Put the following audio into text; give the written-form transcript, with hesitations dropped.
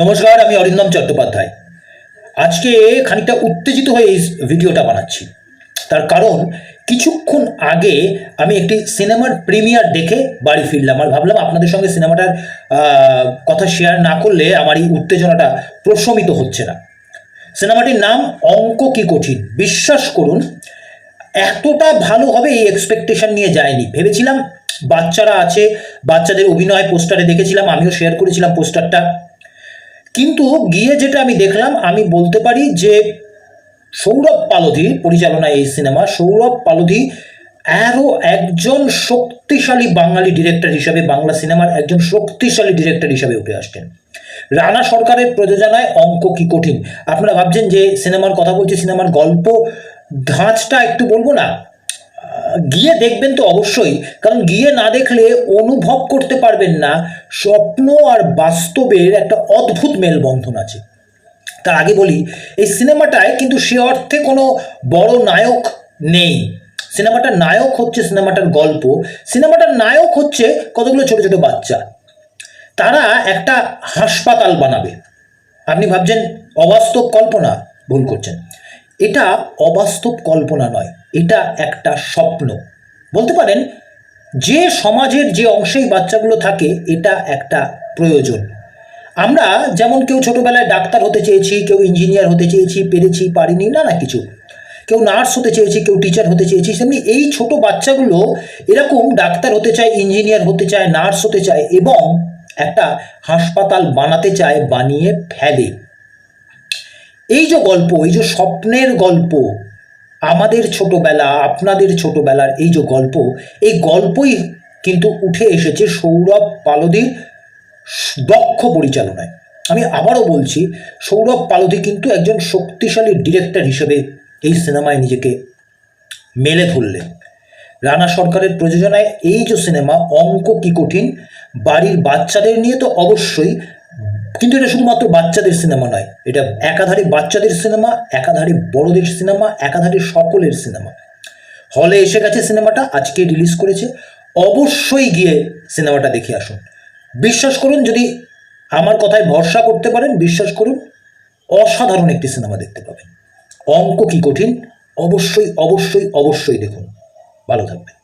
নমস্কার, আমি অরিন্দম চট্টোপাধ্যায়। আজকে খানিকটা উত্তেজিত হয়ে এই ভিডিওটা বানাচ্ছি। তার কারণ কিছুক্ষণ আগে আমি একটি সিনেমার প্রিমিয়ার দেখে বাড়ি ফিরলাম, আর ভাবলাম আপনাদের সঙ্গে সিনেমাটার কথা শেয়ার না করলে আমার এই উত্তেজনাটা প্রশমিত হচ্ছে না। সিনেমাটির নাম অঙ্ক কি কঠিন। বিশ্বাস করুন, এতটা ভালো হবে এই এক্সপেকটেশন নিয়ে যায়নি। ভেবেছিলাম বাচ্চারা আছে, বাচ্চাদের অভিনয় পোস্টারে দেখেছিলাম, আমিও শেয়ার করেছিলাম পোস্টারটা। কিন্তু গিয়ে যেটা আমি দেখলাম, আমি বলতে পারি যে সৌরভ পালোধির পরিচালনায় এই সিনেমা, সৌরভ পালোধি আরও একজন শক্তিশালী বাঙালি ডিরেক্টর হিসাবে, বাংলা সিনেমার একজন শক্তিশালী ডিরেক্টর হিসাবে উঠে আসছেন। রানা সরকারের প্রযোজনায় অঙ্ক কি কঠিন। আপনারা ভাবছেন যে সিনেমার কথা বলছি, সিনেমার গল্প ধাঁচটা একটু বলবো না, গিয়ে দেখবেন তো অবশ্যই, কারণ গিয়ে না দেখলে অনুভব করতে পারবেন না স্বপ্ন আর বাস্তবের একটা অদ্ভুত মেলবন্ধন আছে। তার আগে বলি, এই সিনেমাটায় কিন্তু সে অর্থে কোনো বড় নায়ক নেই। সিনেমাটার নায়ক হচ্ছে সিনেমাটার গল্প, সিনেমাটার নায়ক হচ্ছে কতগুলো ছোট ছোট বাচ্চা। তারা একটা হাসপাতাল বানাবে। আপনি ভাবছেন অবাস্তব কল্পনা, ভুল করছেন। এটা অবাস্তব কল্পনা নয়, এটা একটা স্বপ্ন। বলতে পারেন যে সমাজের যে অংশেই বাচ্চাগুলো থাকে, এটা একটা প্রয়োজন। আমরা যেমন কেউ ছোটবেলায় ডাক্তার হতে চেয়েছি, কেউ ইঞ্জিনিয়ার হতে চেয়েছি, পেরেছি পারিনি, না কিছু, কেউ নার্স হতে চেয়েছি, কেউ টিচার হতে চেয়েছি, সেমনি এই ছোট বাচ্চাগুলো এরকম ডাক্তার হতে চায়, ইঞ্জিনিয়ার হতে চায়, নার্স হতে চায় এবং একটা হাসপাতাল বানাতে চায়, বানিয়ে ফেলে। এই যে গল্প, এই যে স্বপ্নের গল্প, আমাদের ছোটবেলা, আপনাদের ছোটবেলার এই যে গল্প, এই গল্পই কিন্তু উঠে এসেছে সৌরভ পালোধির দক্ষ পরিচালনায়। আমি আবারও বলছি, সৌরভ পালোধি কিন্তু একজন শক্তিশালী ডিরেক্টর হিসেবে এই সিনেমায় নিজেকে মেলে ধরলেন। রানা সরকারের প্রযোজনায় এই যে সিনেমা অঙ্ক কি কঠিন, বাড়ির বাচ্চাদের নিয়ে তো অবশ্যই, কিন্তু এটা শুধুমাত্র বাচ্চাদের সিনেমা নয়, এটা একাধারে বাচ্চাদের সিনেমা, একাধারে বড়দের সিনেমা, একাধারে সকলের সিনেমা। হলে এসে গেছে সিনেমাটা, আজকে রিলিজ করেছে। অবশ্যই গিয়ে সিনেমাটা দেখে আসুন। বিশ্বাস করুন, যদি আমার কথায় ভরসা করতে পারেন, বিশ্বাস করুন অসাধারণ একটি সিনেমা দেখতে পাবেন। অঙ্ক কি কঠিন অবশ্যই অবশ্যই অবশ্যই দেখুন। ভালো থাকবেন।